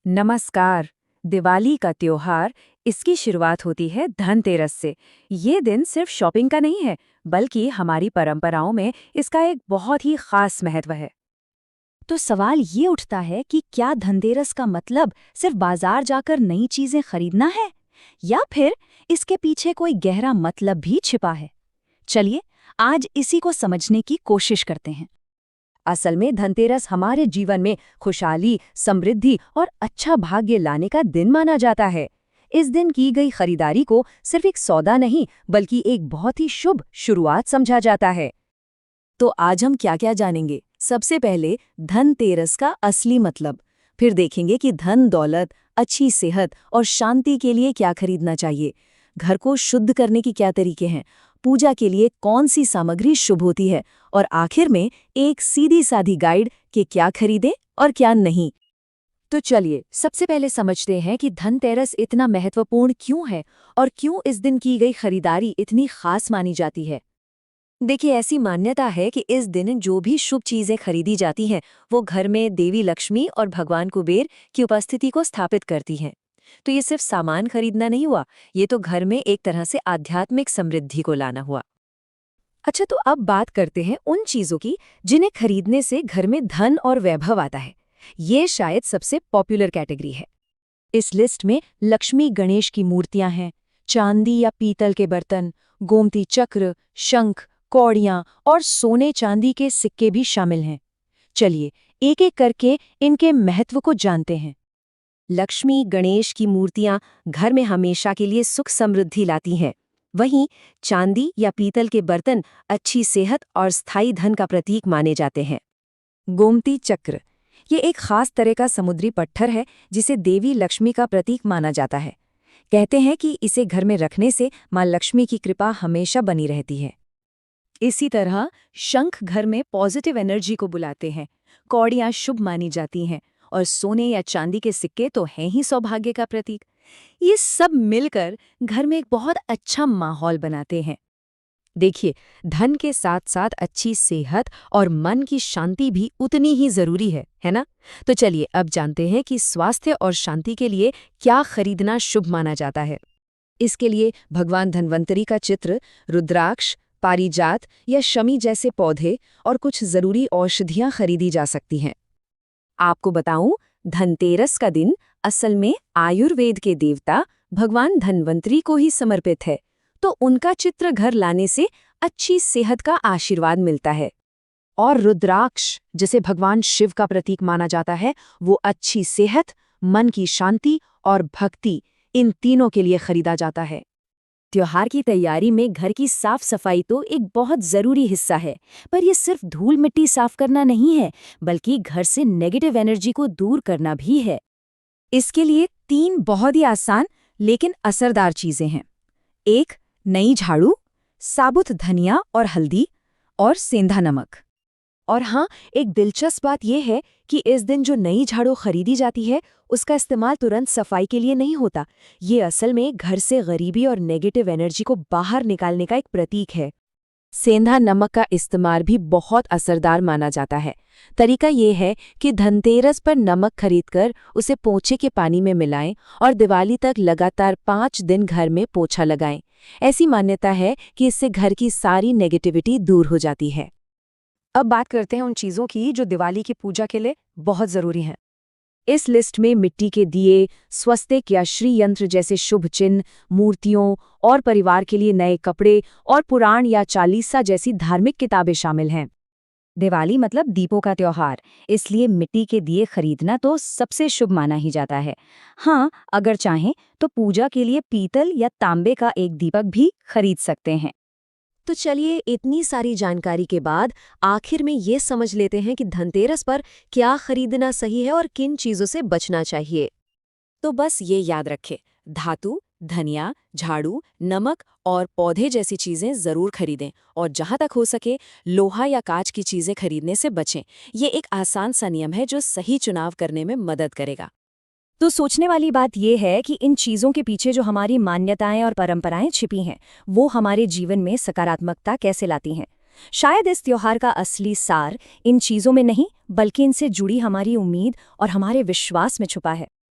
नमस्कार। दिवाली का त्योहार, इसकी शुरुआत होती है धनतेरस से। ये दिन सिर्फ शॉपिंग का नहीं है, बल्कि हमारी परंपराओं में इसका एक बहुत ही खास महत्व है। तो सवाल ये उठता है कि क्या धनतेरस का मतलब सिर्फ बाजार जाकर नई चीजें खरीदना है, या फिर इसके पीछे कोई गहरा मतलब भी छिपा है। चलिए आज इसी को समझने की कोशिश करते हैं। असल में धनतेरस हमारे जीवन में खुशहाली, समृद्धि और अच्छा भाग्य लाने का दिन माना जाता है। इस दिन की गई खरीदारी को सिर्फ एक सौदा नहीं, बल्कि एक बहुत ही शुभ शुरुआत समझा जाता है। तो आज हम क्या क्या जानेंगे। सबसे पहले धनतेरस का असली मतलब, फिर देखेंगे कि धन दौलत, अच्छी सेहत और शांति के लिए क्या खरीदना चाहिए, घर को शुद्ध करने के क्या तरीके हैं, पूजा के लिए कौन सी सामग्री शुभ होती है, और आखिर में एक सीधी सादी गाइड कि क्या खरीदें और क्या नहीं। तो चलिए सबसे पहले समझते हैं कि धनतेरस इतना महत्वपूर्ण क्यों है और क्यों इस दिन की गई खरीदारी इतनी खास मानी जाती है। देखिए, ऐसी मान्यता है कि इस दिन जो भी शुभ चीजें खरीदी जाती हैं, वो घर में देवी लक्ष्मी और भगवान कुबेर की उपस्थिति को स्थापित करती हैं। तो ये सिर्फ सामान खरीदना नहीं हुआ, ये तो घर में एक तरह से आध्यात्मिक समृद्धि को लाना हुआ। अच्छा, तो अब बात करते हैं उन चीजों की जिन्हें खरीदने से घर में धन और वैभव आता है। ये शायद सबसे पॉपुलर कैटेगरी है। इस लिस्ट में लक्ष्मी गणेश की मूर्तियां हैं, चांदी या पीतल के बर्तन, गोमती चक्र, शंख, कौड़ियां और सोने चांदी के सिक्के भी शामिल हैं। चलिए एक एक करके इनके महत्व को जानते हैं। लक्ष्मी गणेश की मूर्तियां घर में हमेशा के लिए सुख समृद्धि लाती हैं। वहीं चांदी या पीतल के बर्तन अच्छी सेहत और स्थायी धन का प्रतीक माने जाते हैं। गोमती चक्र, ये एक खास तरह का समुद्री पत्थर है जिसे देवी लक्ष्मी का प्रतीक माना जाता है। कहते हैं कि इसे घर में रखने से मां लक्ष्मी की कृपा हमेशा बनी रहती है। इसी तरह शंख घर में पॉजिटिव एनर्जी को बुलाते हैं, कौड़ियां शुभ मानी जाती हैं और सोने या चांदी के सिक्के तो हैं ही सौभाग्य का प्रतीक। ये सब मिलकर घर में एक बहुत अच्छा माहौल बनाते हैं। देखिए, धन के साथ साथ अच्छी सेहत और मन की शांति भी उतनी ही जरूरी है ना? तो चलिए अब जानते हैं कि स्वास्थ्य और शांति के लिए क्या खरीदना शुभ माना जाता है। इसके लिए भगवान धन्वंतरी का चित्र, रुद्राक्ष, पारिजात या शमी जैसे पौधे और कुछ जरूरी औषधियां खरीदी जा सकती हैं। आपको बताऊं, धनतेरस का दिन असल में आयुर्वेद के देवता भगवान धन्वंतरी को ही समर्पित है, तो उनका चित्र घर लाने से अच्छी सेहत का आशीर्वाद मिलता है। और रुद्राक्ष, जिसे भगवान शिव का प्रतीक माना जाता है, वो अच्छी सेहत, मन की शांति और भक्ति, इन तीनों के लिए खरीदा जाता है। त्योहार की तैयारी में घर की साफ सफाई तो एक बहुत जरूरी हिस्सा है, पर यह सिर्फ धूल मिट्टी साफ करना नहीं है, बल्कि घर से नेगेटिव एनर्जी को दूर करना भी है। इसके लिए 3 बहुत ही आसान लेकिन असरदार चीजें हैं। 1, नई झाड़ू, साबुत धनिया और हल्दी, और सेंधा नमक। और हाँ, एक दिलचस्प बात यह है कि इस दिन जो नई झाड़ू खरीदी जाती है, उसका इस्तेमाल तुरंत सफाई के लिए नहीं होता। ये असल में घर से गरीबी और नेगेटिव एनर्जी को बाहर निकालने का एक प्रतीक है। सेंधा नमक का इस्तेमाल भी बहुत असरदार माना जाता है। तरीका ये है कि धनतेरस पर नमक खरीदकर उसे पोछे के पानी में मिलाएं और दिवाली तक लगातार 5 दिन घर में पोछा लगाएं। ऐसी मान्यता है कि इससे घर की सारी नेगेटिविटी दूर हो जाती है। अब बात करते हैं उन चीज़ों की जो दिवाली की पूजा के लिए बहुत ज़रूरी हैं। इस लिस्ट में मिट्टी के दिए, स्वस्तिक या श्री यंत्र जैसे शुभ चिन्ह, मूर्तियों और परिवार के लिए नए कपड़े और पुराण या चालीसा जैसी धार्मिक किताबें शामिल हैं। दिवाली मतलब दीपों का त्योहार, इसलिए मिट्टी के दिए खरीदना तो सबसे शुभ माना ही जाता है। हाँ, अगर चाहें तो पूजा के लिए पीतल या तांबे का एक दीपक भी खरीद सकते हैं। तो चलिए इतनी सारी जानकारी के बाद आखिर में ये समझ लेते हैं कि धनतेरस पर क्या खरीदना सही है और किन चीज़ों से बचना चाहिए। तो बस ये याद रखें, धातु, धनिया, झाड़ू, नमक और पौधे जैसी चीज़ें ज़रूर खरीदें, और जहाँ तक हो सके लोहा या कांच की चीज़ें खरीदने से बचें। ये एक आसान सा नियम है जो सही चुनाव करने में मदद करेगा। तो सोचने वाली बात यह है कि इन चीज़ों के पीछे जो हमारी मान्यताएं और परंपराएं छिपी हैं, वो हमारे जीवन में सकारात्मकता कैसे लाती हैं। शायद इस त्योहार का असली सार इन चीज़ों में नहीं, बल्कि इनसे जुड़ी हमारी उम्मीद और हमारे विश्वास में छुपा है।